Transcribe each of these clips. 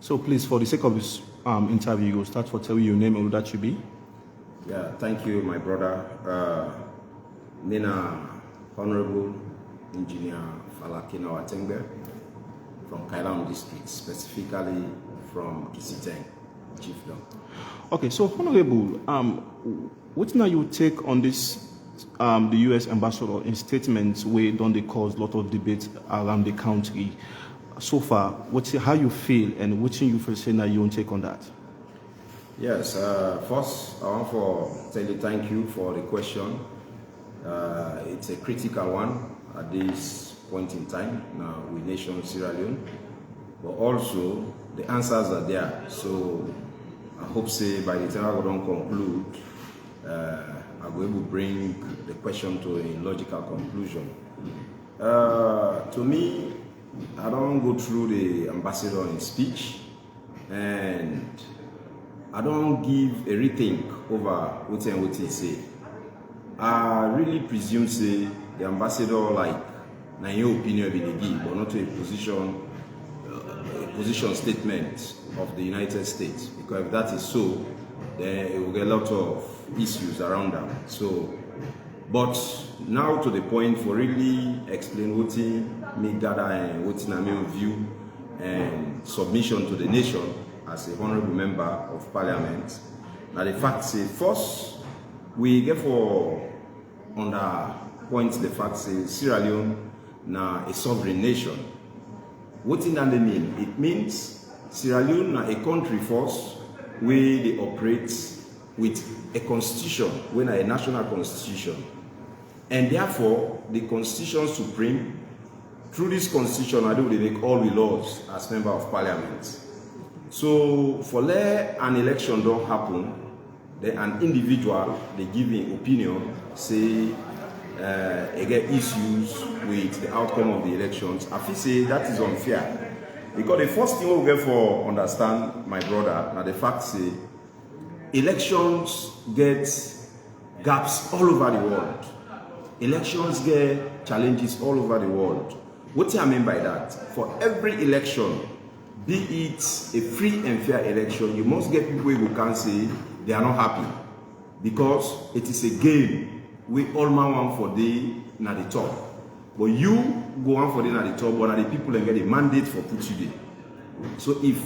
So please, for the sake of this interview, you'll start for telling your name and who that you be. Yeah, thank you, my brother. Nina, Honorable Engineer FALLAH KENAWAH TENGBEH from KAILAHUN district, specifically from Kisiteng, Chiefdom. Okay, so Honorable, what now you take on this, the U.S. ambassador in statements where don't they cause a lot of debate around the country? So far, how you feel and what you feel saying that you won't take on that? Yes, first I want to tell you thank you for the question. It's a critical one at this point in time now with nation Sierra Leone, but also the answers are there. So I hope say by the time I don't conclude, I will be able to bring the question to a logical conclusion. To me, I don't go through the ambassador in speech, and I don't give a rethink over what he say. I really presume say the ambassador like na your opinion be the give, but not a position statement of the United States. Because if that is so, then it will get a lot of issues around them. So, but now to the point for really explain what me gather and what na my view and submission to the nation as a honorable member of parliament. Now the fact say first we get for under point the fact say Sierra Leone na a sovereign nation. What does that mean? It means Sierra Leone na a country first where they operate with a constitution, when a national constitution, and therefore the constitution supreme. Through this constitution, I do they make all the laws as member of parliament. So for let an election don't happen, then an individual they give an opinion, say they get issues with the outcome of the elections. I feel say that is unfair. Because the first thing we get for understand, my brother, now the fact say elections get gaps all over the world. Elections get challenges all over the world. What do I mean by that? For every election, be it a free and fair election, you must get people who can say they are not happy. Because it is a game we all man want for the na the top. But you go on for the na the top, but the people and get a mandate for put you there. So if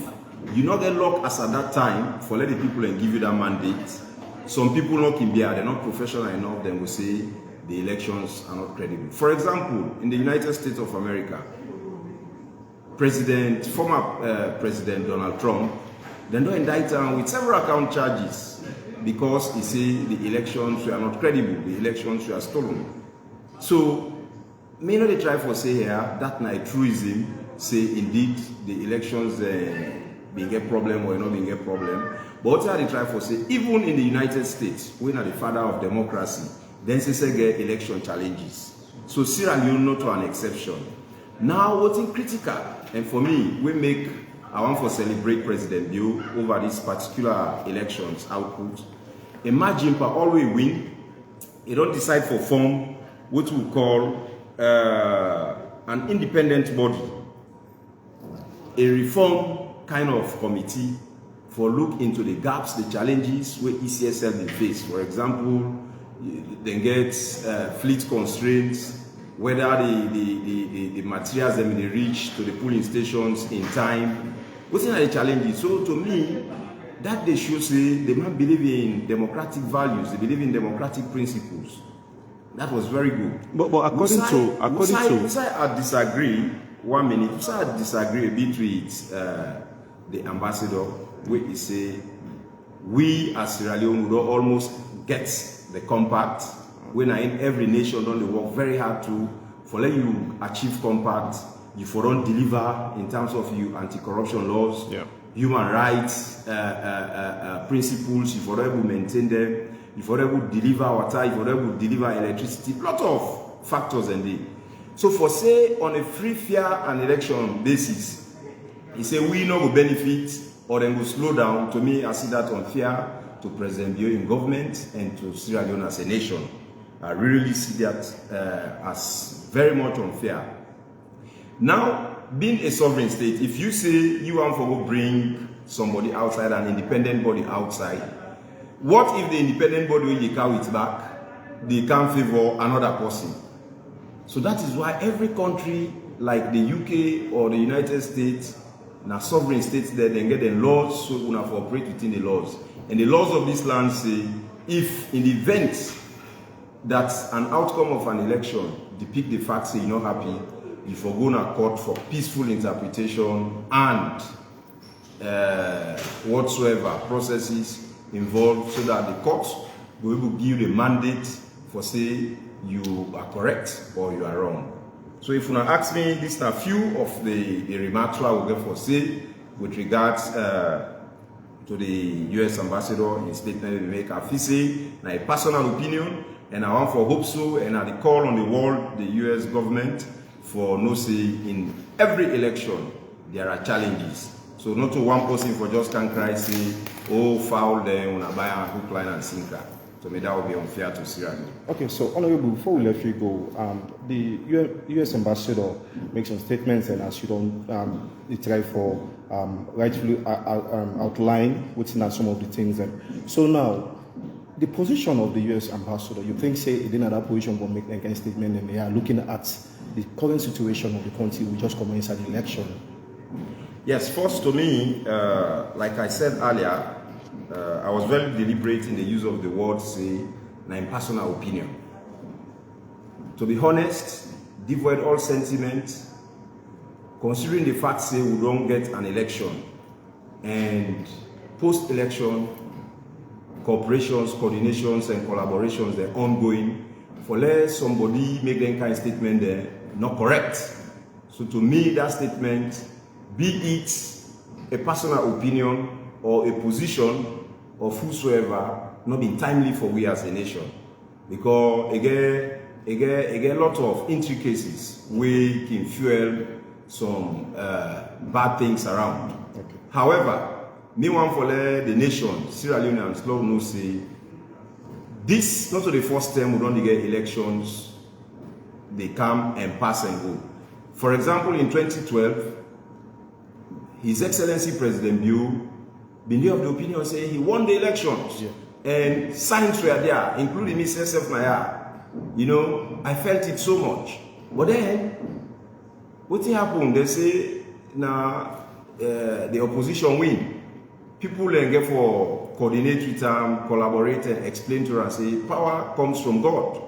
you not get luck as at that time for let the people and give you that mandate, some people not can be they're not professional enough, then will say the elections are not credible. For example, in the United States of America, former President Donald Trump, they don't indict him with several account charges because he said the elections were not credible, the elections were stolen. So, may not they try for say here that night truism say indeed the elections being a problem or not being a problem. But what they try for say even in the United States, we are the father of democracy, then say get election challenges. So Sierra Leone not to an exception. Now what's critical, and for me, I want to celebrate President Bill over these particular elections output. Imagine for all we win, you don't decide for form what we call an independent body, a reform kind of committee for look into the gaps, the challenges where ECSL will face. For example, they get fleet constraints, whether the materials they may reach to the polling stations in time. What's the challenges? So to me, that they should say they might believe in democratic values, they believe in democratic principles. That was very good. But according to I disagree. 1 minute. I disagree a bit with the ambassador, where he say we as Sierra Leone would almost get the compact. When in every nation don't work very hard for let you achieve compact, you for don't deliver in terms of you anti-corruption laws, human rights principles, you for able maintain them, you for able deliver water, you for able deliver electricity, lot of factors indeed. So for say on a free, fair and election basis, he say we no go benefit or then go slow down. To me, I see that unfair to President Bio in government and to Sierra Leone as a nation. I really see that as very much unfair. Now, being a sovereign state, if you say you want to bring somebody outside, an independent body outside, what if the independent body, when they carry it back, they can't favor another person? So that is why every country like the UK or the United States, now sovereign states there, they get the laws, so we have to operate within the laws. And the laws of this land say, if in the event that an outcome of an election depict the fact say you're not happy, you forgo a court for peaceful interpretation and whatsoever processes involved, so that the court will be able to give the mandate for say you are correct or you are wrong. So if you now ask me, these are few of the remarks I will get for say with regards to the US ambassador in statement we make. I feel say na a personal opinion, and I want for hope so, and I dey call on the world, the US government, for no say in every election there are challenges. So not to one person for just can't cry say, oh foul them when I buy a hook, line and sinker. So maybe that would be unfair to Syria. Okay, so Honorable, before we let you go, the US ambassador makes some statements, and as you don't try for rightfully outline within some of the things. So now, the position of the US ambassador, you think say he didn't have that position for making a statement, and they are looking at the current situation of the country we just commenced at the election? Yes, first to me, like I said earlier, I was very deliberate in the use of the word say, my personal opinion. To be honest, devoid all sentiment, considering the fact say we don't get an election, and post-election cooperations, coordinations and collaborations, they're ongoing, for let somebody make them kind of statement there, not correct. So to me, that statement, be it a personal opinion or a position of whosoever, not been timely for we as a nation, because again a lot of intricacies we can fuel some bad things around. Okay. However, me want for the nation, Sierra Leone and Slow no say this not the first time we don't get elections, they come and pass and go. For example, in 2012, His Excellency President Bill been of the opinion say he won the elections, and signs were there, including me myself, you know, I felt it so much. But then, what happened? They say now the opposition win. People then get for coordinate with them, collaborate and explain to us, say power comes from God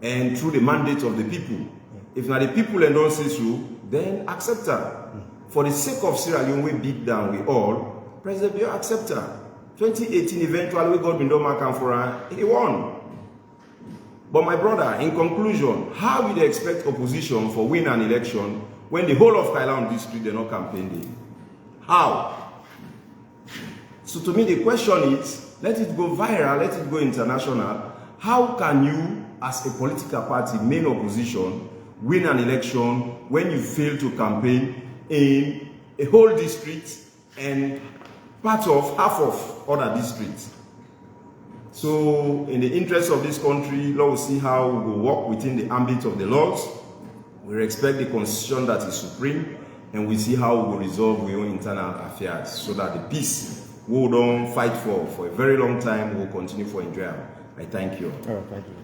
and through the mandate of the people. If now the people and don't say so, then accept her. For the sake of Sierra Leone, we beat down we all. President Bill accept her. 2018 eventually we got Bindoma come for her, he won. But my brother, in conclusion, how will they expect opposition for win an election when the whole of KAILAHUN district they're not campaigning? How? So to me the question is, let it go viral, let it go international. How can you, as a political party, main opposition, win an election when you fail to campaign in a whole district and part of half of other districts? So in the interest of this country, let us see how we will work within the ambit of the laws. We respect the constitution that is supreme, and we see how we will resolve our own internal affairs, so that the peace we don't fight for a very long time will continue for enjoyment. I thank you. Thank you.